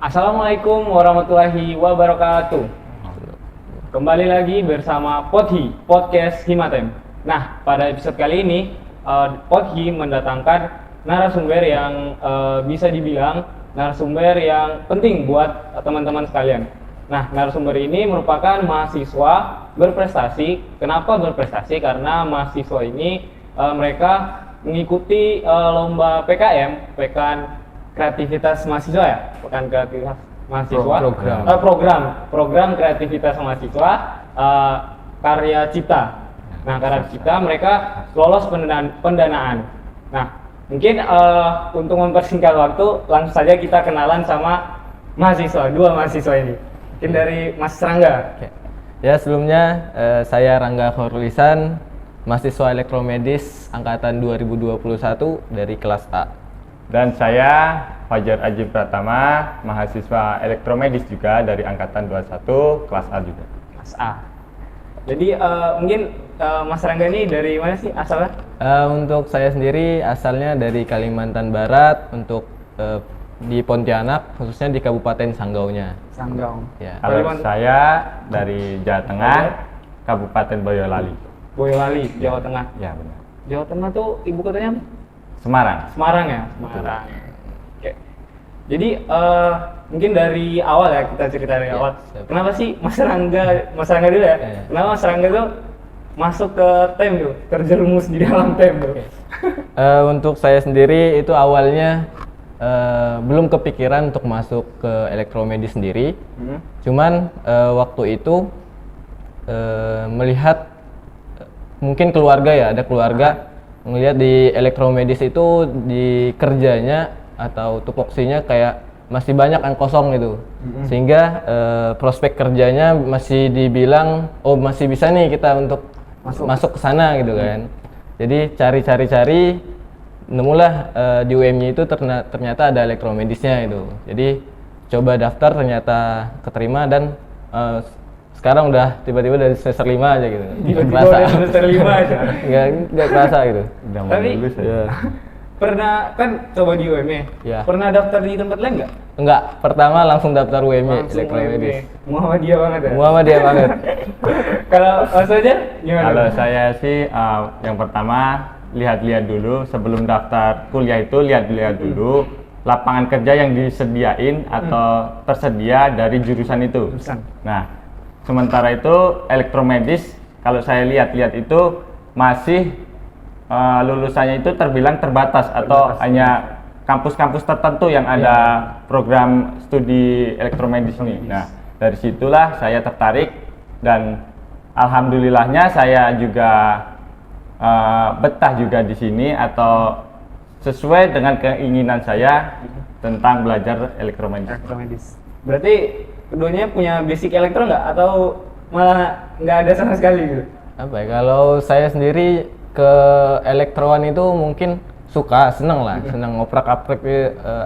Assalamualaikum warahmatullahi wabarakatuh. Kembali lagi bersama Podhi, Podcast Himatem. Nah, pada episode kali ini, Podhi mendatangkan narasumber yang bisa dibilang narasumber yang penting buat teman-teman sekalian. Nah, narasumber ini merupakan mahasiswa berprestasi. Kenapa berprestasi? Karena mahasiswa ini mereka mengikuti lomba PKM, Pekan Kreativitas Mahasiswa ya, Pekan Kreativitas Mahasiswa, program kreativitas mahasiswa, karya cipta. Nah, karya cipta mereka lolos pendanaan. Nah, mungkin untuk mempersingkat waktu, langsung saja kita kenalan sama dua mahasiswa ini. Mungkin dari Mas Rangga. Ya, sebelumnya saya Rangga Khorlisan, mahasiswa elektromedis angkatan 2021 dari kelas A. Dan saya Fajar Aji Pratama, mahasiswa elektromedis juga dari angkatan 21 kelas A juga. Kelas A. Jadi mungkin Mas Rangga ini dari mana sih asalnya? Untuk saya sendiri asalnya dari Kalimantan Barat, untuk di Pontianak, khususnya di Kabupaten Sanggaunya. Sanggau. Ya. Kalau saya dari Jawa Tengah, Kabupaten Boyolali. Boyolali, Jawa Tengah. Ya, benar. Jawa Tengah tuh ibu kotanya apa? Semarang. Semarang ya, Semarang. Oke. Jadi mungkin dari awal ya, kita cerita dari awal. Siap. Kenapa sih Mas Rangga dulu ya? Kenapa Mas Rangga tuh masuk ke TEM tuh, terjerumus di dalam TEM tuh? Untuk saya sendiri itu awalnya belum kepikiran untuk masuk ke elektromedis sendiri. Cuman waktu itu melihat mungkin keluarga ya, ada keluarga ngelihat di elektromedis itu di kerjanya atau tupoksinya kayak masih banyak yang kosong gitu, sehingga prospek kerjanya masih dibilang masih bisa nih kita untuk masuk ke sana gitu kan. Jadi cari nemulah di UM-nya itu ternyata ada elektromedisnya itu. Jadi coba daftar, ternyata keterima, dan sekarang udah tiba-tiba dari semester 5 aja gitu. Tiba-tiba udah semester 5 aja. Enggak kerasa gitu. Udah mau Tapi lulus ya. pernah kan coba di UM-nya? Ya. Pernah daftar di tempat lain nggak? Enggak, pertama langsung daftar UM-nya elektromedis. Muhammadiyah banget ya? Muhammadiyah banget. Kalau Mas Fajar gimana? Kalau saya sih yang pertama lihat-lihat dulu sebelum daftar kuliah itu, lihat-lihat dulu lapangan kerja yang disediain atau tersedia dari jurusan itu. Nah, sementara itu elektromedis kalau saya lihat-lihat itu masih lulusannya itu terbilang terbatas atau hanya kampus-kampus tertentu yang ada program studi elektromedis ini. Nah, dari situlah saya tertarik, dan alhamdulillahnya saya juga betah juga di sini atau sesuai dengan keinginan saya tentang belajar elektromedis. Berarti keduanya punya basic elektro nggak, atau malah nggak ada sama sekali gitu? Apa ya, kalau saya sendiri ke elektroan itu mungkin seneng ngoprak-aprik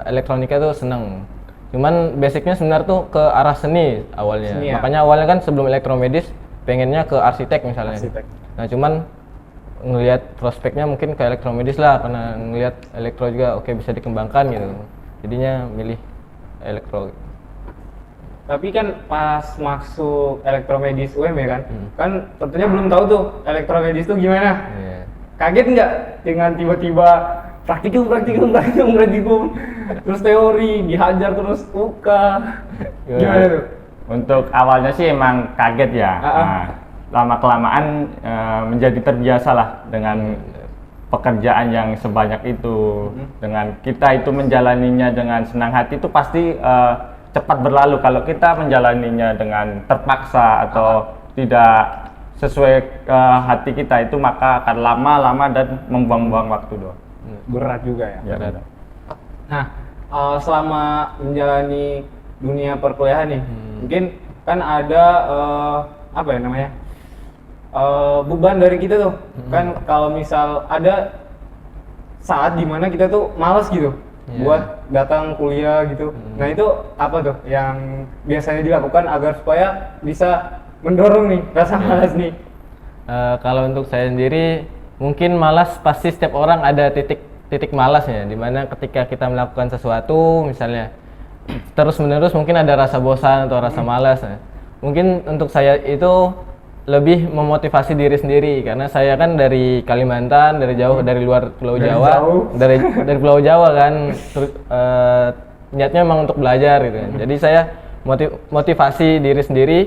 elektronika itu seneng. Cuman basicnya sebenarnya tuh ke arah seni awalnya. Seni, ya? Makanya awalnya kan sebelum elektromedis pengennya ke arsitek misalnya. Nah, cuman ngelihat prospeknya mungkin ke elektromedis lah, karena ngelihat elektro juga bisa dikembangkan gitu. Jadinya milih elektro. Tapi kan pas masuk elektromedis UM ya kan, kan tentunya belum tahu tuh elektromedis tuh gimana. Yeah. Kaget nggak dengan tiba-tiba praktikum, terus teori dihajar terus UK. Gimana tuh? Untuk awalnya sih emang kaget ya. Nah, lama-kelamaan menjadi terbiasa lah dengan pekerjaan yang sebanyak itu. Dengan kita itu menjalaninya dengan senang hati itu pasti cepat berlalu. Kalau kita menjalaninya dengan terpaksa atau tidak sesuai hati kita itu, maka akan lama-lama dan membuang-buang waktu doang. Berat juga ya. Ya, benar. Nah, selama menjalani dunia perkuliahan nih, mungkin kan ada beban dari kita tuh. Kan kalau misal ada saat dimana kita tuh malas gitu buat datang kuliah gitu. Nah, itu apa tuh yang biasanya dilakukan agar supaya bisa mendorong nih rasa malas nih? Kalau untuk saya sendiri mungkin malas, pasti setiap orang ada titik malasnya, dimana ketika kita melakukan sesuatu misalnya terus menerus mungkin ada rasa bosan atau rasa malas. Nah, mungkin untuk saya itu lebih memotivasi diri sendiri karena saya kan dari Kalimantan, dari jauh, dari luar Pulau Dari Jawa, jauh. dari Pulau Jawa kan, terus niatnya memang untuk belajar gitu kan. Jadi saya motivasi diri sendiri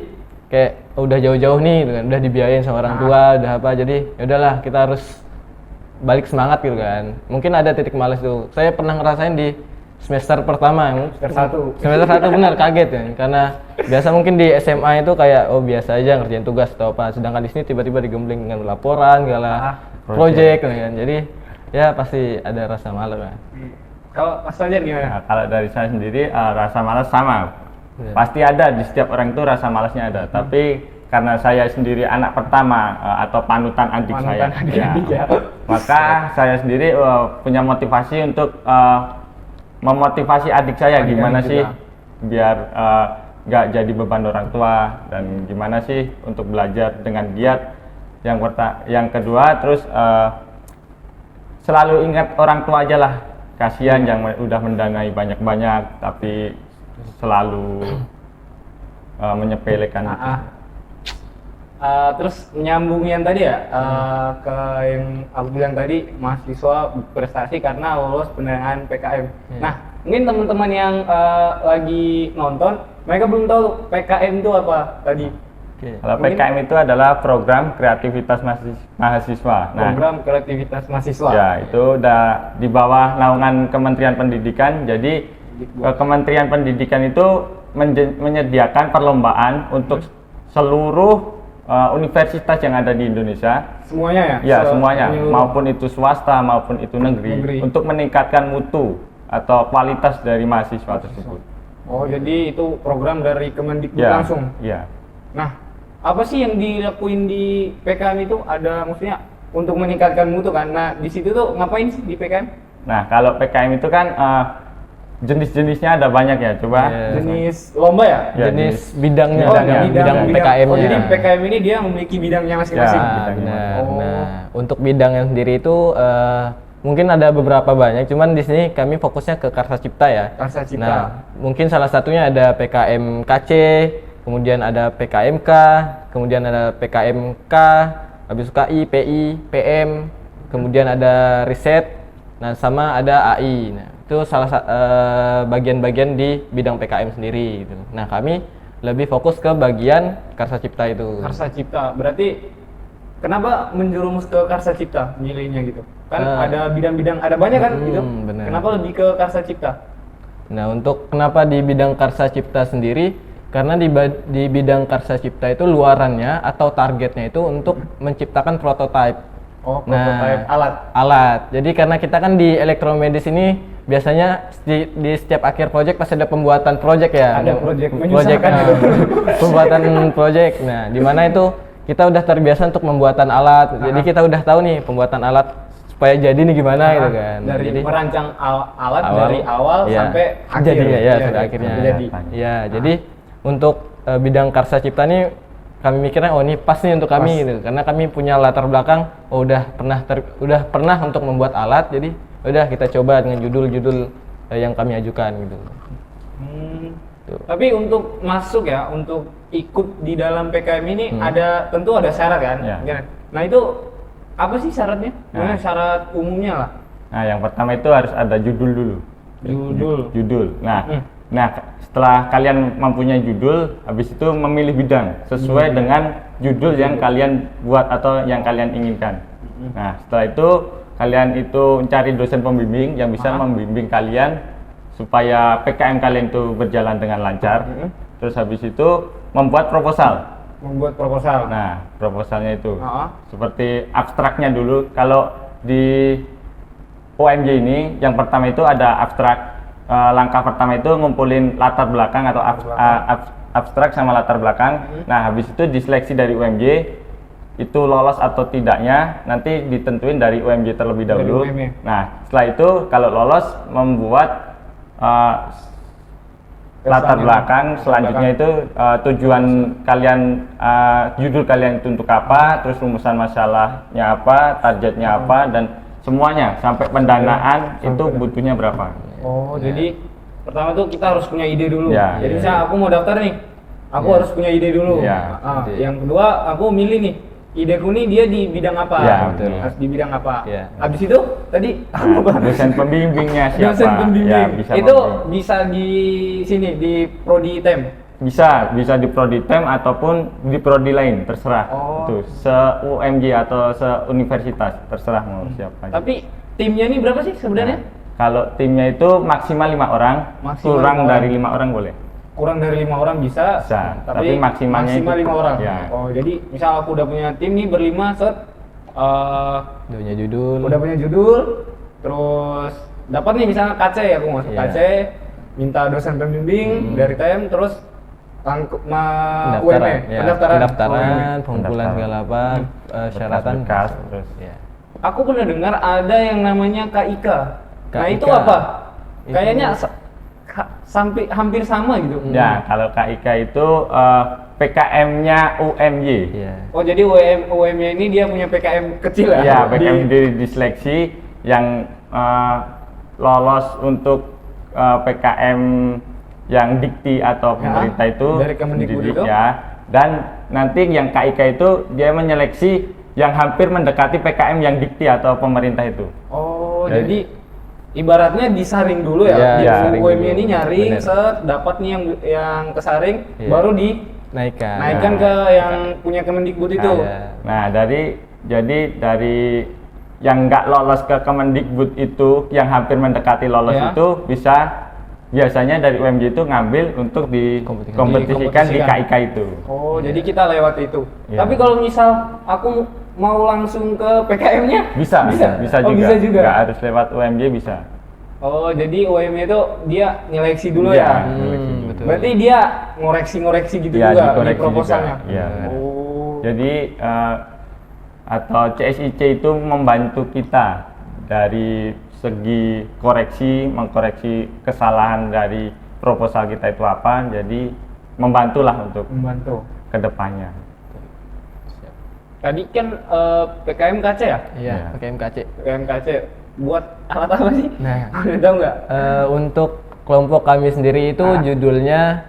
kayak udah jauh-jauh nih gitu kan, udah dibiayain sama orang tua, udah apa, jadi ya udahlah kita harus balik semangat gitu kan. Mungkin ada titik malas tuh. Saya pernah ngerasain di semester pertama, semester 1 benar kaget ya, karena biasa mungkin di SMA itu kayak oh biasa aja ngerjain tugas atau apa, sedangkan di sini tiba-tiba digembleng dengan laporan segala project gitu kan. Jadi ya pasti ada rasa malas kan. Kalau Mas Fajar gimana? Nah, kalau dari saya sendiri rasa malas sama. Iya. Pasti ada di setiap orang itu rasa malasnya ada. Tapi karena saya sendiri anak pertama atau panutan adik saya, adik-adik ya. maka saya sendiri punya motivasi untuk memotivasi adik saya Adik-adik gimana juga. sih biar nggak jadi beban orang tua dan gimana sih untuk belajar dengan giat. Yang kedua terus selalu ingat orang tua aja lah. Kasihan yang udah mendanai banyak-banyak tapi selalu menyepelekan itu. Terus menyambung yang tadi ya, ke yang aku bilang tadi, mahasiswa berprestasi karena lolos penerimaan PKM. Nah, mungkin teman-teman yang lagi nonton, mereka belum tahu PKM itu apa tadi. Kalau PKM itu adalah program kreativitas mahasiswa. Nah, Program kreativitas mahasiswa. ya itu udah di bawah naungan Kementerian Pendidikan. Jadi Kementerian Pendidikan itu menyediakan perlombaan untuk seluruh universitas yang ada di Indonesia. Semuanya ya? Ya, semuanya, Menyeluruh. maupun itu swasta maupun itu negeri, untuk meningkatkan mutu atau kualitas dari mahasiswa tersebut. Oh, jadi itu program dari Kemendikbud Ya, langsung. ya. Nah, apa sih yang dilakuin di PKM itu? Ada maksudnya untuk meningkatkan mutu kan? Nah, di situ tuh ngapain sih di PKM? Nah, kalau PKM itu kan jenis-jenisnya ada banyak ya. Coba. Jenis lomba ya? Ya, jenis bidangnya, bidangnya, bidang PKM-nya. Oh, jadi PKM ini dia memiliki bidangnya masing-masing. Ya, Nah, bidangnya. benar. Oh. Nah, untuk bidangnya sendiri itu mungkin ada beberapa banyak, cuman di sini kami fokusnya ke Karsa Cipta ya. Karsa Cipta. Nah, mungkin salah satunya ada PKM KC, kemudian ada PKMK, kemudian ada PKMK, habis itu KI, PI, PM, kemudian ada riset, nah sama ada AI. Nah, itu salah bagian-bagian di bidang PKM sendiri gitu. Nah, kami lebih fokus ke bagian Karsa Cipta itu. Karsa Cipta. Berarti kenapa menjerumus ke Karsa Cipta milihnya gitu? Kan ada bidang-bidang, ada banyak kan gitu. benar. Kenapa lebih ke Karsa Cipta? Nah, untuk kenapa di bidang Karsa Cipta sendiri? Karena di bidang Karsa Cipta itu luarannya atau targetnya itu untuk menciptakan prototipe. Oh, prototipe Alat. Jadi karena kita kan di elektromedis ini biasanya di setiap akhir proyek pasti ada pembuatan proyek ya. Ada proyek menyusahkan itu. Pembuatan proyek. Nah, di mana itu kita udah terbiasa untuk pembuatan alat. Jadi kita udah tahu nih pembuatan alat supaya jadi nih gimana gitu kan. Dari Jadi merancang alat dari awal ya, sampai akhir. jadinya ya, Iya, sampai iya, akhirnya. jadi. Ya, jadi untuk bidang Karsa Cipta ini kami mikirnya oh ini pas nih untuk kami gitu. Karena kami punya latar belakang udah pernah untuk membuat alat, jadi udah kita coba dengan judul-judul yang kami ajukan gitu. Tapi untuk masuk ya, untuk ikut di dalam PKM ini tentu ada syarat kan? Ya. Nah, itu apa sih syaratnya? Nah. Syarat umumnya lah. Nah, yang pertama itu harus ada judul dulu. Judul. Nah, setelah kalian mempunyai judul, habis itu memilih bidang sesuai dengan judul yang kalian buat atau yang kalian inginkan. Nah, setelah itu kalian itu mencari dosen pembimbing yang bisa membimbing kalian supaya PKM kalian itu berjalan dengan lancar. Terus habis itu membuat proposal. Nah, proposalnya itu seperti abstraknya dulu. Kalau di OMJ ini yang pertama itu ada abstrak. Langkah pertama itu ngumpulin latar belakang atau abstrak sama latar belakang. Nah, habis itu diseleksi dari UMJ, itu lolos atau tidaknya nanti ditentuin dari UMJ terlebih dahulu. Nah, setelah itu kalau lolos membuat latar belakang selanjutnya itu tujuan kalian, judul kalian itu untuk apa, terus rumusan masalahnya apa, targetnya apa, dan semuanya sampai pendanaan itu butuhnya berapa. Oh, jadi pertama tuh kita harus punya ide dulu. Ya, Jadi iya, misalnya aku mau daftar nih, aku Iya. harus punya ide dulu. Iya, ide. Yang kedua aku milih nih, ideku nih dia di bidang apa? Iya, betul. Harus di bidang apa? Iya. Habis itu tadi Nah, dosen pembimbingnya siapa? dosen pembimbing. Ya, bisa Itu membimbing. bisa di sini di prodi TEM. Bisa di prodi TEM ataupun di prodi lain, terserah. Oh. Itu se-UMJ atau se-universitas, terserah mau siapa. aja. Tapi timnya nih berapa sih sebenarnya? Kalau timnya itu maksimal 5 orang, Maksimal kurang 5 orang. dari 5 orang boleh. Kurang dari 5 orang bisa, Bisa, tapi maksimalnya maksimal itu- 5 orang. ya. Oh, jadi misal aku udah punya tim nih berlima, Punya judul. udah punya judul, terus dapat nih misalnya KC, aku masuk Iya. KC, minta dosen pembimbing dari TEM, terus Pendaftaran, ya. Pendaftaran, UME. pengumpulan Pendaftaran. segala apa, syaratan. Berkas, terus. Ya. Aku pernah dengar ada yang namanya KIK. Nah KIK. itu apa? Itu- Kayaknya sampai hampir sama gitu. Ya, kalau KIK itu PKM-nya UMY. Iya. Oh jadi UMY ini dia punya PKM kecil ya? Ya, Di- PKM di seleksi yang lolos untuk PKM yang dikti atau pemerintah itu dari Kemendikbud dididik itu? ya. Dan nanti yang KIK itu dia menyeleksi yang hampir mendekati PKM yang dikti atau pemerintah itu. Oh, Jadi- jadi ibaratnya disaring dulu ya. Iya, Di disaring UMY dulu. ini nyaring, Bener. set, dapat nih yang kesaring, Iya. baru dinaikkan Naikkan. ke yang punya Kemendikbud itu. Iya. Nah, jadi dari yang nggak lolos ke Kemendikbud itu, yang hampir mendekati lolos Ya. itu bisa biasanya dari UMJ itu ngambil untuk dikompetisikan di Dikompetisikan. KIK itu. Oh, jadi kita lewat itu. Iya. Tapi kalau misal aku mau langsung ke PKM-nya? Bisa Oh, juga. bisa juga. Nggak harus lewat UMJ bisa. Oh, jadi UMY itu dia nyeleksi dulu Iya, ya? nyeleksi dulu. betul. Berarti dia ngoreksi-ngoreksi gitu Iya, juga di dikoreksi proposalnya? juga, iya. Oh. Jadi atau CSIC itu membantu kita dari segi mengkoreksi kesalahan dari proposal kita itu apa. Jadi membantulah untuk Membantu. kedepannya. Tadi kan PKM KC ya? Iya, Iya. pakai MKC. PKM KC buat alat apa sih? Nah. Udah tahu nggak? Untuk kelompok kami sendiri itu judulnya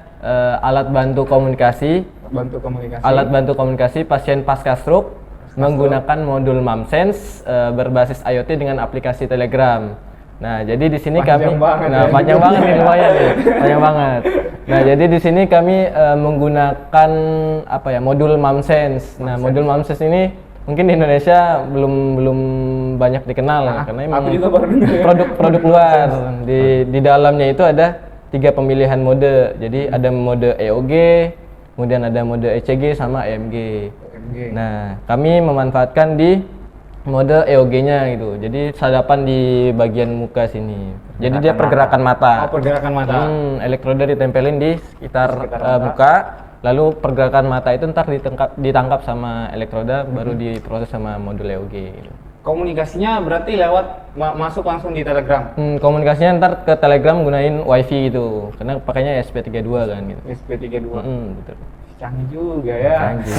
alat bantu komunikasi. Bantu komunikasi. Alat bantu komunikasi pasien pasca stroke menggunakan modul MAMSense berbasis IoT dengan aplikasi Telegram. Nah, jadi di sini Panjang kami banget ya. panjang banget nih lumayan nih, panjang banget. Nah, jadi di sini kami menggunakan apa ya, modul MAMSense. Nah, modul MAMSense ini mungkin di Indonesia belum banyak dikenal karena emang aku juga baru dengar ya. produk luar. Di dalamnya itu ada 3 pemilihan mode. Jadi ada mode EOG, kemudian ada mode ECG sama EMG. Nah, kami memanfaatkan di mode EOG-nya gitu. Jadi sadapan di bagian muka sini. Jadi dia pergerakan mata. Oh, pergerakan mata. Elektroda ditempelin di sekitar muka, lalu pergerakan mata itu ntar ditangkap sama elektroda, baru diproses sama modul EOG. Gitu. Komunikasinya berarti lewat masuk langsung di Telegram. Komunikasinya ntar ke Telegram gunain WiFi gitu, karena pakainya SP32 kan gitu. SP32. Betul. Canggih juga ya. Canggih.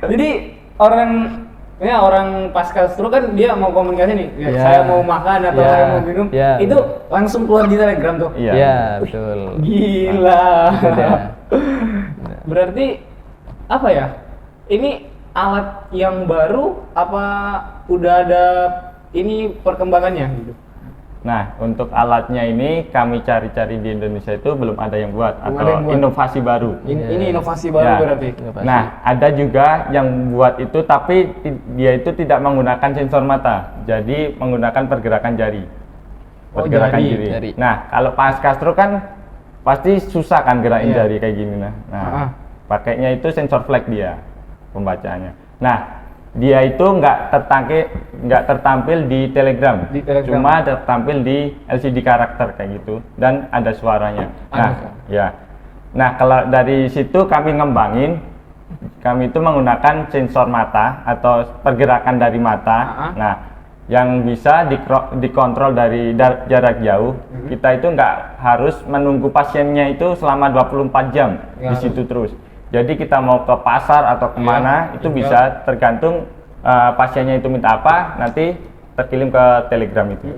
Jadi orang pasca stroke kan dia mau komunikasi nih. Ya, Iya. saya mau makan atau Iya. saya mau minum. Iya, Itu langsung keluar di Telegram tuh. Iya. Iya, betul. Gila. Itu dia. Berarti apa ya? Ini alat yang baru apa udah ada ini perkembangannya gitu? Nah, untuk alatnya ini kami cari-cari di Indonesia itu belum ada yang buat Belum atau ada yang buat. inovasi baru. Ini inovasi baru Ya. berarti. Inovasi. Nah, ada juga yang buat itu tapi dia itu tidak menggunakan sensor mata. Jadi menggunakan pergerakan jari. Oh, Pergerakan jari. jari. Nah, kalau pasca stroke kan pasti susah kan gerakin Iya. jari kayak gini nah. Ah. Pakainya itu sensor flag dia pembacaannya. Nah, dia itu nggak tertampil di Telegram. Di Telegram. Cuma tertampil di LCD karakter kayak gitu dan ada suaranya. Nah, ya. Nah, kalau dari situ kami ngembangin, kami itu menggunakan sensor mata atau pergerakan dari mata. Nah, yang bisa dikontrol dari jarak jauh. Kita itu nggak harus menunggu pasiennya itu selama 24 jam di situ terus. Jadi kita mau ke pasar atau kemana itu bisa tergantung pasiennya itu minta apa, nanti terkirim ke Telegram itu.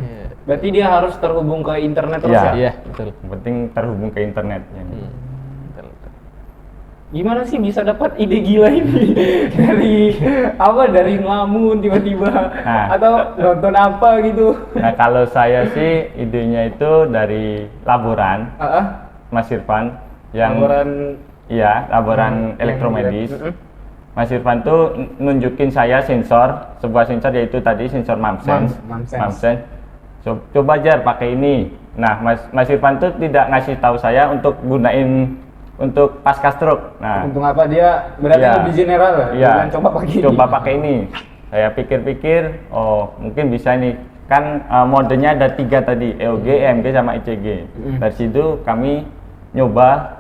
Berarti dia harus terhubung ke internet terus Iya. ya? Iya, betul. Yang penting terhubung ke internet. Ya. Betul, betul. Gimana sih bisa dapat ide gila ini? Dari ngelamun tiba-tiba Nah. atau nonton apa gitu? Nah kalau saya sih idenya itu dari laboran Mas Irfan yang Laporan laboran elektromedis. Mas Irfan tuh nunjukin saya sebuah sensor yaitu tadi sensor MAMSense. MAMSense. Coba aja pakai ini. Nah, Mas Irfan tuh tidak ngasih tahu saya untuk gunain untuk pasca stroke. Nah, Untuk apa dia berarti Iya. lebih general lah. iya. Bukan coba pakai ini. Coba pakai ini. Saya pikir-pikir, oh mungkin bisa nih. Kan modenya ada 3 tadi, EOG, EMG sama ECG. Dari situ kami nyoba,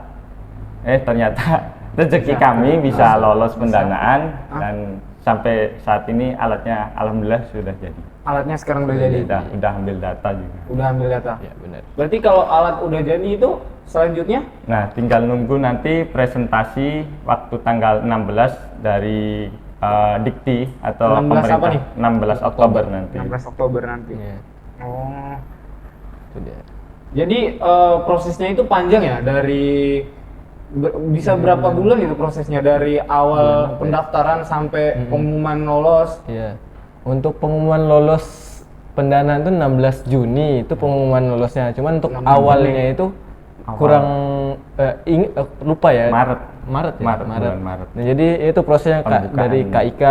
ternyata rezeki kami bisa lolos pendanaan dan sampai saat ini alatnya alhamdulillah sudah jadi. Alatnya sekarang udah jadi. Udah ambil data juga. Udah ambil data. Ya, benar. Berarti kalau alat udah jadi itu selanjutnya Nah, tinggal nunggu nanti presentasi waktu tanggal 16 dari Dikti atau 16 pemerintah. apa nih? 16 Oktober nanti. 16 Oktober nanti. Iya, Oh. itu dia. Jadi prosesnya itu panjang ya dari bisa berapa bulan itu prosesnya dari awal pendaftaran sampai pengumuman lolos. Iya. Untuk pengumuman lolos pendanaan itu 16 Juni itu pengumuman lolosnya. Cuman untuk 16 awalnya itu kurang lupa ya. Maret. Maret ya. bulan Maret. Nah, jadi itu prosesnya Pembukaan. dari KIK,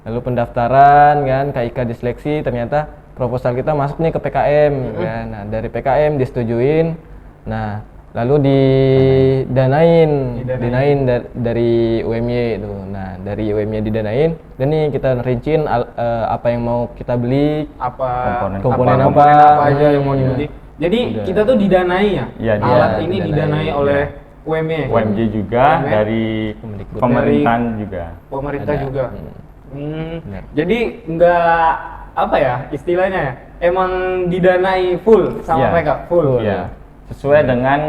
lalu pendaftaran kan, KIK diseleksi, ternyata proposal kita masuk nih ke PKM kan. Nah, dari PKM disetujuin. Nah, lalu didanain dari UMY itu. Nah, dari UMY didanain, dan nih kita rinciin apa yang mau kita beli, komponen apa aja yang mau dibeli. Jadi Udah. kita tuh didanai ya. Iya, Alat dia ini didanai, didanai oleh UMY. UMJ juga, UMY. dari Kemendikbud. pemerintahan juga. Pemerintah Ada. juga. Benar. Jadi nggak apa ya istilahnya ya, emang didanai full sama Iya. mereka full. Iya. Sesuai dengan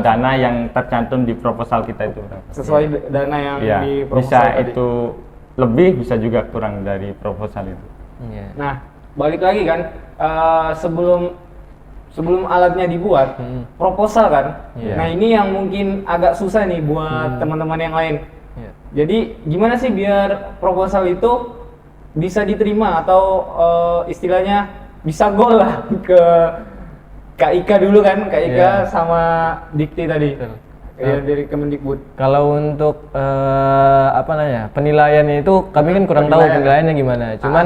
dana yang tercantum di proposal kita itu. Sesuai dana yang Iya. di Bisa proposal tadi. itu lebih, bisa juga kurang dari proposal itu. Iya. Nah, balik lagi kan sebelum alatnya dibuat, proposal kan. Iya. Nah, ini yang mungkin agak susah nih buat teman-teman yang lain. Iya. Jadi, gimana sih biar proposal itu bisa diterima atau istilahnya bisa goal lah ke KIK dulu kan, KIK Iya. sama Dikti tadi. Betul. Ya, dari Kemendikbud. Kalau untuk penilaiannya itu kami kan kurang tahu penilaiannya gimana. Cuman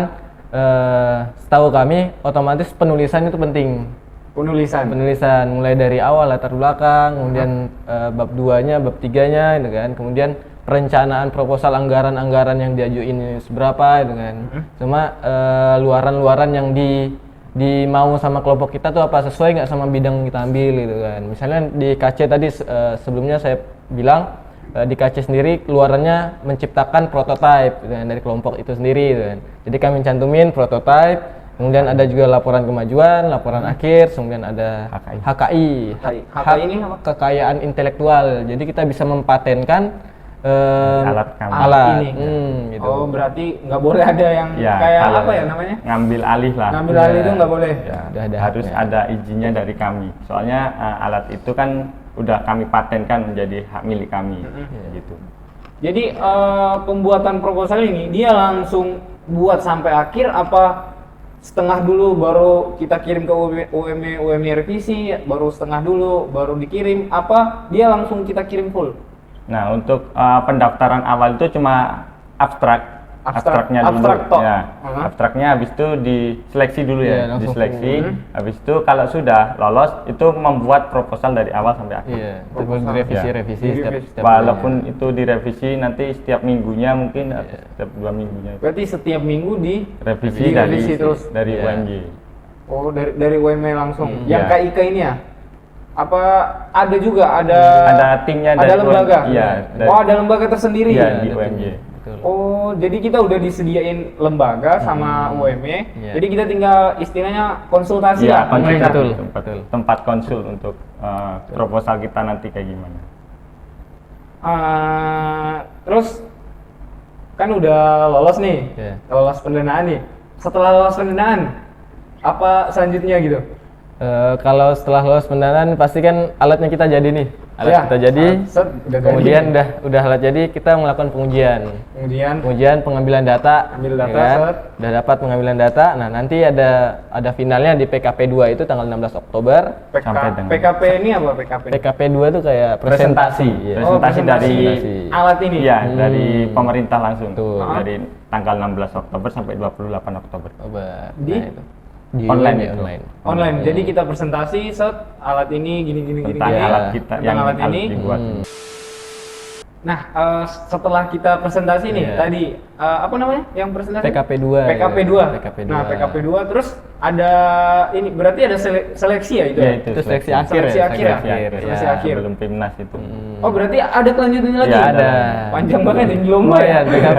setahu kami otomatis penulisan itu penting. Penulisan mulai dari awal latar belakang, kemudian bab 2-nya, bab 3-nya gitu kan. Kemudian perencanaan proposal anggaran-anggaran yang diajuin seberapa gitu kan. Cuma luaran-luaran yang mau sama kelompok kita tuh apa, sesuai nggak sama bidang yang kita ambil gitu kan. Misalnya di KC tadi sebelumnya saya bilang di KC sendiri luarannya menciptakan prototipe gitu kan, dari kelompok itu sendiri gitu kan. Jadi kami cantumin prototipe, kemudian ada juga laporan kemajuan, laporan akhir, kemudian ada HKI. HKI ini apa? Kekayaan intelektual. Jadi kita bisa mempatenkan Alat kami. Alat ini. Gitu. Oh, berarti nggak boleh ada yang Ya, kayak kalau apa ya namanya? ngambil alih lah. Ngambil alih itu nggak boleh. Ya, Udah ada harus haknya. ada izinnya dari kami. Soalnya alat itu kan udah kami patenkan menjadi hak milik kami, gitu. Jadi pembuatan proposal ini dia langsung buat sampai akhir apa setengah dulu baru kita kirim ke UMY revisi, baru setengah dulu baru dikirim, apa dia langsung kita kirim full? Nah, untuk pendaftaran awal itu cuma abstraknya dulu. Abstrak tok. Ya, abstraknya habis itu diseleksi dulu Iya, ya, langsung. diseleksi. Habis itu kalau sudah lolos itu membuat proposal dari awal sampai akhir. Iya, terus direvisi setiap Walaupun itu direvisi nanti setiap minggunya mungkin atau setiap 2 minggunya itu. Berarti setiap minggu Revisi direvisi terus. dari Iya. UMJ. Oh, dari UMY langsung. Yang Iya. KIK ini ya? Apa ada juga ada timnya ada dari lembaga? Iya, Oh, ada lembaga tersendiri. Iya, di UMJ. Betul. Oh, jadi kita udah disediain lembaga sama UMY. Iya. Jadi kita tinggal istilahnya konsultasi Iya, lah. konsul, mereka. Betul. tempat konsul untuk proposal kita nanti kayak gimana. Terus kan udah lolos nih, Iya. lolos pendanaan nih. Setelah lolos pendanaan, apa selanjutnya gitu? Kalau setelah lolos pendanaan pasti kan alatnya kita jadi nih. Alat Ya, kita jadi. set, udah Kemudian jadi. udah alat jadi kita melakukan pengujian. Kemudian Pengambilan data. Ambil data, ya kan? set. Udah dapat pengambilan data. Nah, nanti ada finalnya di PKP 2 itu tanggal 16 Oktober. Sampai dengan- PKP ini apa PKP? PKP 2 itu kayak presentasi. ya. Oh, Presentasi dari alat ini. Iya, dari pemerintah langsung. Betul. Dari tanggal 16 Oktober sampai 28 Oktober. Oktober. Di? Nah, itu. Di Online ya, itu. online. Online. Jadi kita presentasi set alat ini gini. Tentang Iya. alat kita Tentang yang alat harus ini. dibuat. Nah, setelah kita presentasi nih Iya. tadi apa namanya? Yang presentasi? PKP 2. PKP 2. Nah, PKP 2 terus ada ini berarti ada seleksi ya itu? Ya, ya? itu Itu seleksi seleksi. akhir Seleksi ya. akhir ya? Seleksi Seleksi akhir. Sebelum Timnas itu. Oh, berarti ada kelanjutannya lagi? Ya, ada. Panjang banget ini lomba ya. Lumayan,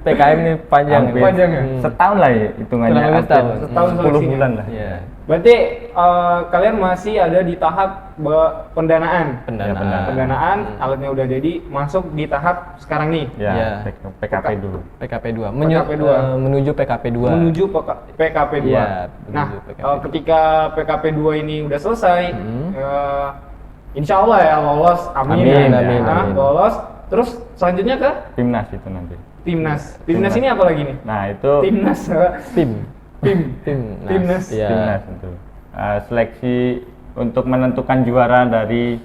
PKM ini panjang. Hampir ini. Panjang ya? Setahun lah ya hitungannya. Kurang lebih hampir setahun. Setahun 10 seleksinya. bulan lah. Iya. Berarti kalian masih ada di tahap pendanaan. Pendanaan. Pendanaan, alatnya udah jadi, masuk di tahap sekarang nih. Ya, Iya. PKP dulu. PKP 2. PKP 2. Menuju PKP 2. Menuju PKP 2. Iya, Nah, menuju PKP 2. ketika PKP 2 ini udah selesai, insya Allah ya lolos, amin. Amin, ya. amin, Nah, amin. lolos, terus selanjutnya ke Timnas itu nanti. Timnas. Timnas Timnas. ini apa lagi nih? Nah, itu Timnas. Tim. Tim. Timnas. Iya. Timnas itu. Seleksi untuk menentukan juara dari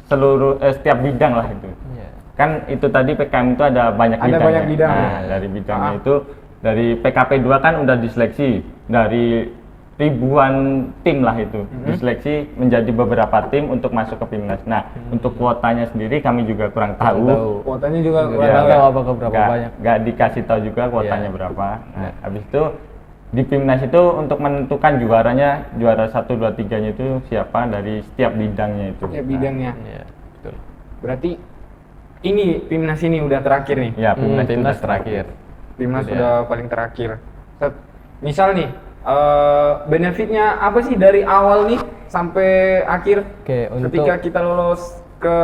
seluruh setiap bidang lah itu. Iya. Kan itu tadi PKM itu ada banyak Ada bidang. banyak bidang. Nah, dari bidangnya Ah. itu dari PKP 2 kan udah diseleksi dari ribuan tim lah itu. Diseleksi menjadi beberapa tim untuk masuk ke Timnas. Nah, untuk kuotanya sendiri kami juga kurang tahu. Kuotanya juga Nggak kurang tahu tahu ya. apakah berapa banyak. Nggak dikasih tahu juga kuotanya Iya. berapa. Nah, habis itu di Timnas itu untuk menentukan juaranya, juara 1, 2, 3-nya itu siapa dari setiap bidangnya itu. Ya bidangnya. Iya, betul. Berarti ini Timnas ini udah terakhir nih. Ya, Timnas, itu Timnas udah terakhir. Timnas Iya. sudah paling terakhir. Misal nih, benefitnya apa sih dari awal nih sampai akhir? Oke, untuk Ketika kita lolos ke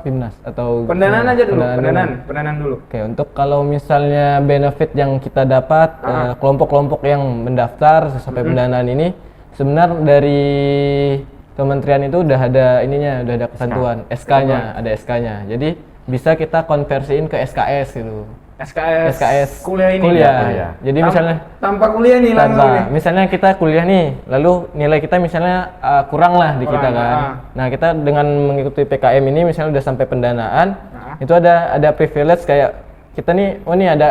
Timnas atau pendanaan aja dulu, pendanaan pendanaan dulu. Oke, untuk kalau misalnya benefit yang kita dapat, kelompok-kelompok yang mendaftar sampai pendanaan ini, sebenarnya dari kementerian itu udah ada ininya, udah ada ketentuan, SK-nya, ada SK-nya. Jadi bisa kita konversiin ke SKS gitu. SKS kuliah ini. kuliah. Jadi misalnya tanpa kuliah nih langsung nih. misalnya kita kuliah nih, lalu nilai kita misalnya kurang lah di kita Kurang, kan. Nah, kita dengan mengikuti PKM ini misalnya udah sampai pendanaan, itu ada privilege kayak kita nih, oh nih ada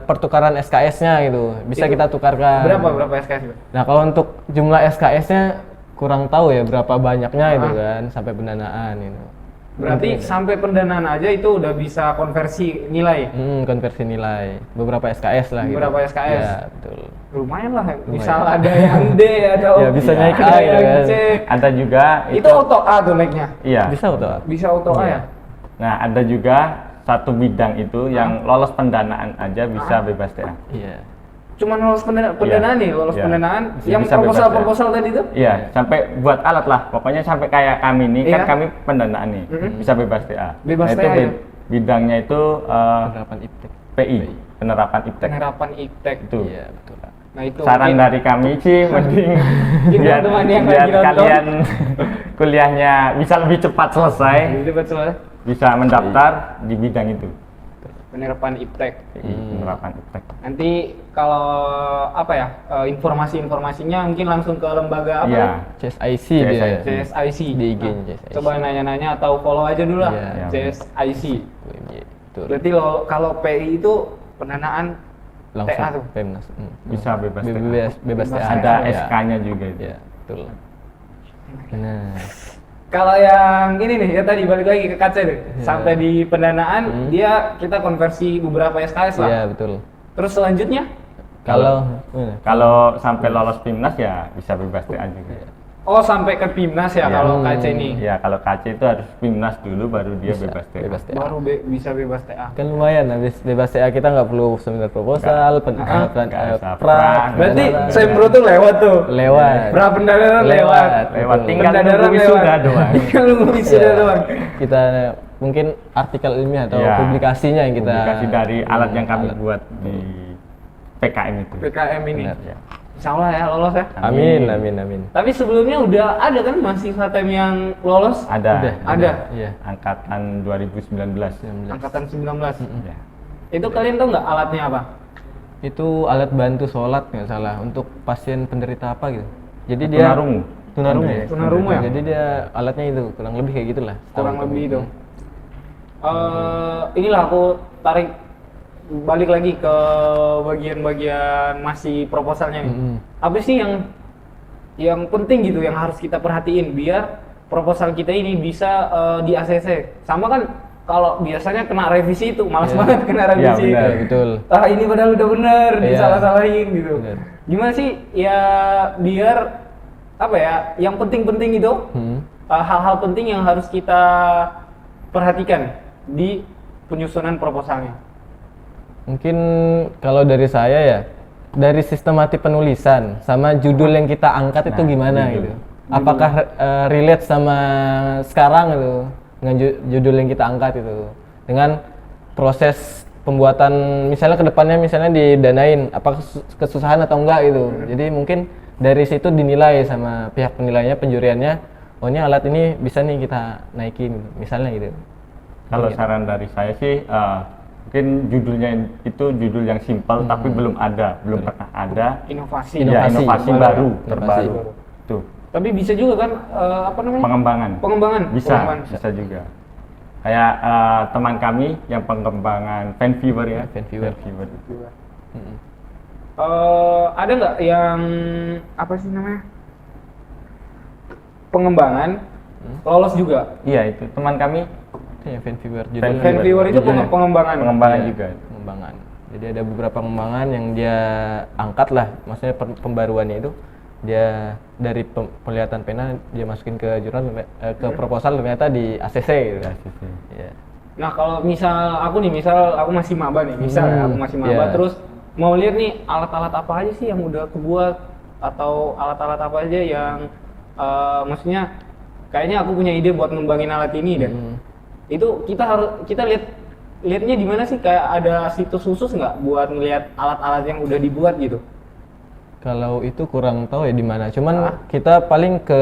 pertukaran SKS-nya gitu. Bisa kita tukarkan. Berapa SKS itu? Nah, kalau untuk jumlah SKS-nya kurang tahu ya berapa banyaknya itu kan sampai pendanaan itu. Berarti sampai pendanaan aja itu udah bisa konversi nilai. Konversi nilai beberapa SKS lah gitu. Beberapa SKS. Ya, betul. Lumayan lah. Misal ada yang D, ada Ya, bisa naik ada A gitu yang kan. C. Ada juga Itu auto A tuh naiknya. Iya. Bisa auto. Bisa auto A ya? Nah, ada juga satu bidang itu yang lolos pendanaan aja bisa bebas TA. Iya. Cuman lolos pendanaan nih, lolos Iya. pendanaan. Bisa Yang bebas ya. proposal tadi itu? Iya, sampai buat alat lah. Pokoknya sampai kayak kami nih, Iya. kan kami pendanaan nih, bisa bebas TA. Bebas Nah, TA ya? bidangnya itu Penerapan iptek. PI, penerapan iptek. Penerapan iptek. Itu. Iya, betul. Nah itu Saran mungkin dari kami sih mending biar, teman-teman yang biar lagi nonton. kalian kuliahnya bisa lebih cepat selesai, Itu betul. bisa mendaftar di bidang itu. Penerapan iptek. PI, penerapan iptek. Nanti kalau apa ya informasi-informasinya mungkin langsung ke lembaga apa? Iya. CSIC CSIC. dia. CSIC. Di IG Nah, CSIC. coba nanya-nanya atau follow aja dulu lah Iya. CSIC. UMY, betul. Berarti kalau PI itu pendanaan Langsung TA tuh. Pemnas. Bisa bebas TA. Bebas TA. Ada Ya. SK-nya juga itu. Iya, betul. Nah, Kalau yang ini nih ya tadi balik lagi ke kaca deh. Sampai di pendanaan dia kita konversi beberapa SKS lah. iya betul. Terus selanjutnya Kalau sampai lolos Timnas ya bisa bebas TA juga. oh sampai ke Timnas ya Iya. kalau KC ini. Ya kalau KC itu harus Timnas dulu baru dia bebas TA. bebas TA. Baru bisa bebas TA. Kan lumayan habis bebas TA kita nggak perlu seminar proposal, nggak usah pra. pra. Berarti nggak usah. sempro tuh lewat tuh. lewat. Pra pendanaan lewat. Lewat Betul. tinggal Pendadaran nunggu wisuda lewat. doang. Tinggal nunggu wisuda Iya. doang. Kita mungkin artikel ilmiah atau Iya. publikasinya yang kita Publikasi dari alat yang kami buat di PKM itu. PKM ini. Benar. Ya. Insya Allah ya lolos ya. Amin, amin, amin. Tapi sebelumnya udah ada kan mahasiswa TEM yang lolos? Ada. Ada. Iya. Angkatan 2019. Angkatan 19. Ya. Itu kalian tahu nggak alatnya apa? Itu alat bantu sholat nggak salah untuk pasien penderita apa gitu. Jadi dia Tunarungu. tunarungu ya. Tunarungu ya? Jadi dia alatnya itu kurang lebih kayak gitulah. Kurang lebih itu. Inilah aku tarik balik lagi ke bagian-bagian masih proposalnya nih. Apa sih yang penting gitu yang harus kita perhatiin biar proposal kita ini bisa di ACC. Sama kan kalau biasanya kena revisi itu malas banget kena revisi. benar, betul. Ah ini padahal udah bener, disalah-salahin gitu. Benar. Gimana sih ya biar apa ya? Yang penting-penting itu hal-hal penting yang harus kita perhatikan di penyusunan proposalnya. Mungkin kalau dari saya ya, dari sistematik penulisan sama judul yang kita angkat itu gimana judul. gitu. Apakah relate sama sekarang gitu dengan judul yang kita angkat itu. Dengan proses pembuatan misalnya kedepannya misalnya didanain apakah kesusahan atau enggak gitu. Jadi mungkin dari situ dinilai sama pihak penilainya, penjuriannya, oh ini alat ini bisa nih kita naikin misalnya gitu. Kalau saran dari saya sih mungkin judulnya itu judul yang simpel tapi belum pernah ada. Inovasi. Ya, inovasi baru, Inovasi. terbaru. Tuh, Tapi bisa juga kan apa namanya? pengembangan. Bisa Pengembangan. juga. Kayak teman kami yang pengembangan fan viewer ya. Fan viewer. Ada nggak yang apa sih namanya? Pengembangan lolos juga. Iya, itu teman kami Itu ya fan viewer Fan judulnya. Fan viewer itu Judulnya. pengembangan. pengembangan Iya, juga. pengembangan. Jadi ada beberapa pengembangan yang dia angkat lah, maksudnya pembaruannya itu dia dari penglihatan pena dia masukin ke jurnal ke proposal ternyata di ACC gitu. Iya. Nah kalau misal aku masih maba nih, misal ya aku masih maba, Iya. terus mau lihat nih alat-alat apa aja sih yang udah kebuat atau alat-alat apa aja yang maksudnya kayaknya aku punya ide buat ngembangin alat ini deh. Itu kita lihatnya di mana sih, kayak ada situs khusus nggak buat ngelihat alat-alat yang udah dibuat gitu? Kalau itu kurang tahu ya di mana. Cuman kita paling ke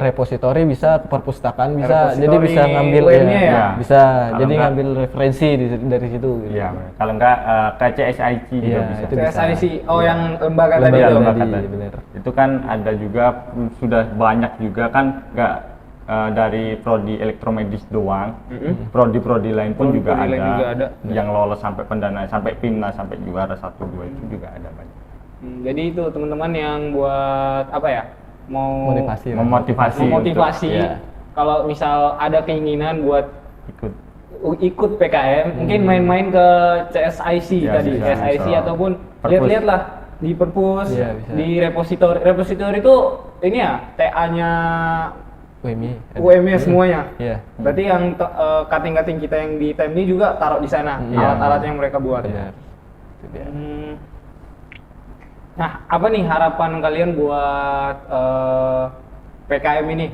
repositori bisa, ke perpustakaan bisa, jadi Repositori bisa ngambil webnya ya? bisa. Kalau Jadi enggak- ngambil referensi dari situ. Gitu. Iya, kalau enggak ke CSIC juga Iya, bisa. itu bisa. CSIC, yang lembaga tadi Lembaga itu. lembaga tadi, tadi. bener. Itu kan ada juga sudah banyak juga kan enggak dari prodi elektromedis doang. Prodi-prodi lain pun juga Prodi-prodi lain juga ada. yang lolos sampai pendanaan, sampai PIMNAS, sampai juara 1-2 itu juga ada banyak. Jadi itu teman-teman yang buat apa ya? Mau Motivasi. Memotivasi Iya. Kalau misal ada keinginan buat ikut PKM, mungkin main-main ke CSIC Ya, tadi, bisa, CSIC bisa. ataupun Perpus. lihat-lihatlah di perpus, Iya, bisa. di repositori. Repositori itu ini ya TA-nya UMI. UMY semuanya. Iya. Berarti yang kating-kating kita yang di TEM ini juga taruh di sana, Iya. alat-alat yang mereka buat. Benar. Itu dia. Nah, apa nih harapan kalian buat PKM ini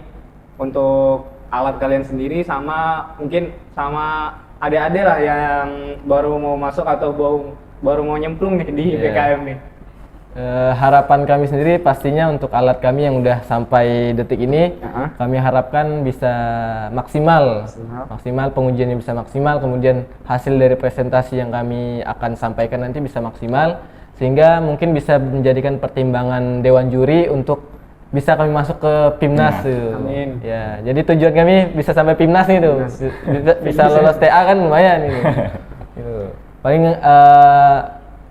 untuk alat kalian sendiri sama mungkin sama adik-adik lah yang baru mau masuk atau baru mau nyemplung nih di Iya. PKM nih. Harapan kami sendiri pastinya untuk alat kami yang udah sampai detik ini, Aha. kami harapkan bisa maksimal, pengujiannya bisa maksimal, kemudian hasil dari presentasi yang kami akan sampaikan nanti bisa maksimal, sehingga mungkin bisa menjadikan pertimbangan dewan juri untuk bisa kami masuk ke PIMNAS tuh. Amin. Ya, jadi tujuan kami bisa sampai PIMNAS nih tuh, bisa lolos TA kan lumayan nih. Gitu. Paling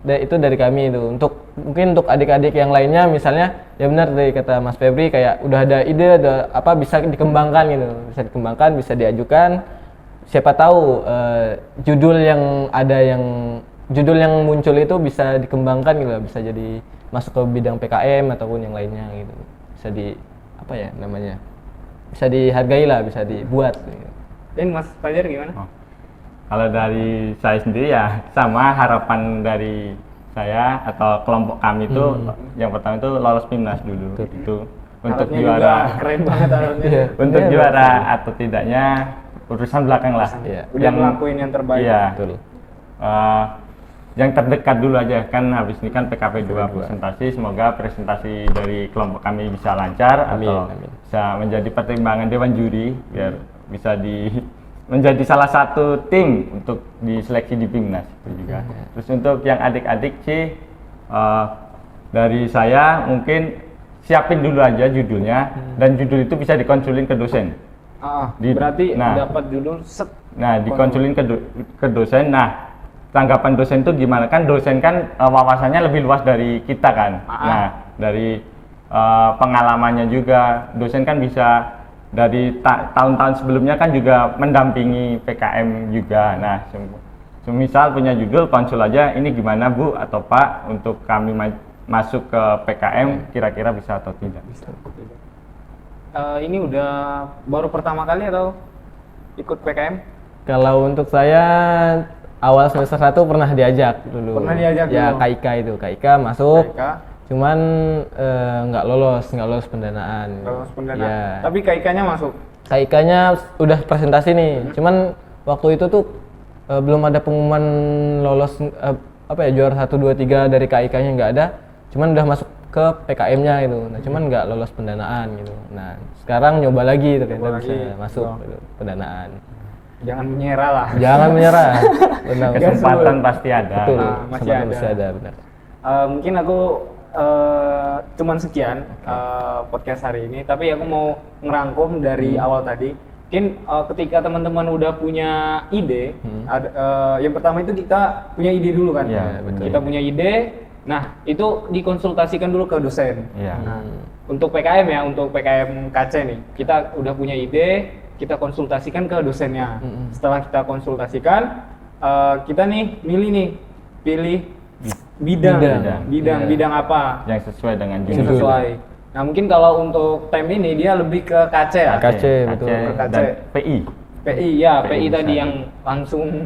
itu dari kami itu. Untuk mungkin untuk adik-adik yang lainnya misalnya ya benar dari kata Mas Febri kayak udah ada ide, ada apa bisa dikembangkan gitu, bisa dikembangkan, bisa diajukan. Siapa tahu judul yang muncul itu bisa dikembangkan gitu, bisa jadi masuk ke bidang PKM ataupun yang lainnya gitu. Bisa apa ya namanya? Bisa dihargai lah, bisa dibuat gitu. Dan Mas Fajar gimana? Kalau dari saya sendiri ya sama harapan dari saya atau kelompok kami itu yang pertama itu lolos PIMNAS dulu. Itu untuk Alatnya juara juga keren banget alatnya. Iya. untuk Iya, juara atau tidaknya urusan belakang lah. Iya. Udah ngelakuin yang terbaik. Iya. Betul. yang terdekat dulu aja, kan habis ini kan PKP 2 presentasi, semoga presentasi dari kelompok kami bisa lancar Amin, atau amin. bisa menjadi pertimbangan dewan juri biar bisa menjadi salah satu tim untuk diseleksi di Pimnas itu juga. Terus untuk yang adik-adik sih dari saya mungkin siapin dulu aja judulnya dan judul itu bisa dikonsulin ke dosen. Berarti nah. dapat judul set. Nah, dikonsulin ke dosen. Nah, tanggapan dosen itu gimana? Kan dosen kan wawasannya lebih luas dari kita kan. Nah, dari pengalamannya juga dosen kan bisa dari tahun-tahun sebelumnya kan juga mendampingi PKM juga. Nah, semisal punya judul konsul aja, ini gimana Bu atau Pak untuk kami masuk ke PKM kira-kira bisa atau tidak? Ini udah baru pertama kali atau ikut PKM? Kalau untuk saya awal semester 1 pernah diajak dulu. Pernah diajak ya, dulu? KIK masuk. KIK. Cuman nggak lolos pendanaan. Lolos pendanaan. Ya. Tapi KIK-nya masuk. KIK-nya udah presentasi nih. Cuman waktu itu tuh belum ada pengumuman lolos juara 1 2 3 dari KIK-nya nggak ada. Cuman udah masuk ke PKM-nya gitu. Nah, cuman nggak lolos pendanaan gitu. Nah, sekarang nyoba lagi ternyata bisa masuk gitu, pendanaan. Jangan menyerah lah. Jangan menyerah. Benar. Kesempatan pasti ada. Betul. Masih Kesempatan ada. masih ada, benar. Mungkin aku cuman sekian podcast hari ini, tapi aku mau ngerangkum dari awal tadi. Mungkin ketika teman-teman udah punya ide, yang pertama itu kita punya ide dulu kan. Iya, betul. Kita punya ide, nah itu dikonsultasikan dulu ke dosen. Iya. Nah, untuk PKM ya, untuk PKM KC nih, kita udah punya ide, kita konsultasikan ke dosennya. Setelah kita konsultasikan, kita nih pilih bidang apa Yang sesuai dengan yang judul. sesuai. Nah, mungkin kalau untuk tem ini dia lebih ke KC ya. KC, betul. KC. Dan PI. PI ya, PI PI tadi bisa. yang langsung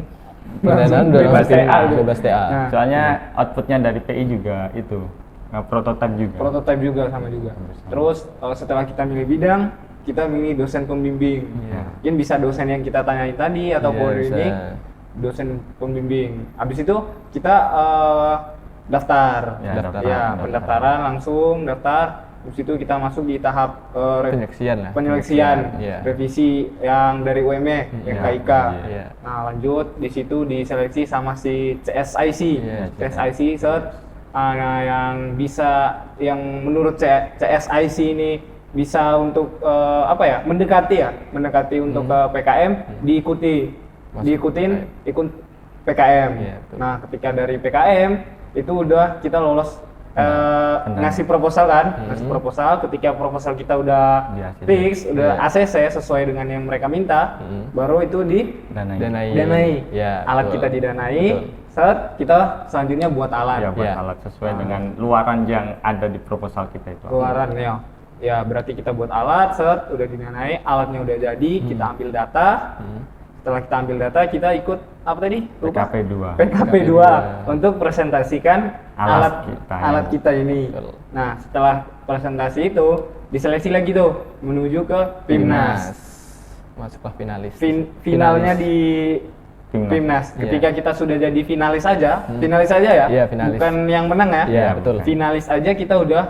Pendanaan udah bebas langsung TA gitu. bebas TA. Nah, Soalnya outputnya dari PI juga itu prototipe juga. prototipe juga sama juga. Terus setelah kita milih bidang, kita milih dosen pembimbing. Iya. Mungkin bisa dosen yang kita tanyain tadi ataupun Iya, bisa. ini dosen pembimbing. Habis itu kita daftar. Ya, Ya, pendaftaran langsung daftar. Habis itu kita masuk di tahap Penyeleksian lah. penyeleksian, Iya. revisi yang dari UME, yang Iya, KIK. iya. Nah, lanjut di situ diseleksi sama si CSIC. Iya, CSIC set. Nah, yang bisa yang menurut CSIC ini bisa untuk mendekati untuk ke PKM ikut PKM. Iya, betul. Nah, ketika dari PKM itu udah kita lolos ngasih proposal kan, ngasih proposal. Ketika proposal kita udah Di-ACC. fix, udah Iya. ACC sesuai dengan yang mereka minta, baru itu Danai. danai. Ya, Alat betul. kita didanai, Betul. set kita selanjutnya buat alat. Ya, buat Ya. alat sesuai dengan luaran yang ada di proposal kita itu. Keluaran ya. Ya, berarti kita buat alat, set udah didanai, alatnya udah jadi, kita ambil data. Setelah kita ambil data, kita ikut apa tadi? Lupa. PKP 2. PKP 2 untuk presentasikan Alat alat kita kita ini. Betul. Nah, setelah presentasi itu diseleksi lagi tuh menuju ke Pimnas. Masuklah finalis. Finalnya di Pimnas. Pimnas. Iya. Ketika kita sudah jadi finalis aja ya. Iya, finalis. Bukan yang menang ya. Iya, betul. Finalis aja kita udah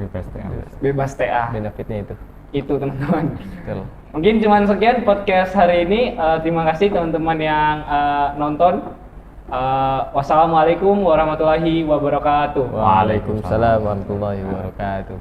Bebas TA. bebas TA. Benefitnya itu. Itu teman-teman. Betul. Mungkin cuman sekian podcast hari ini. Terima kasih teman-teman yang nonton. Wassalamualaikum warahmatullahi wabarakatuh. Waalaikumsalam warahmatullahi wabarakatuh.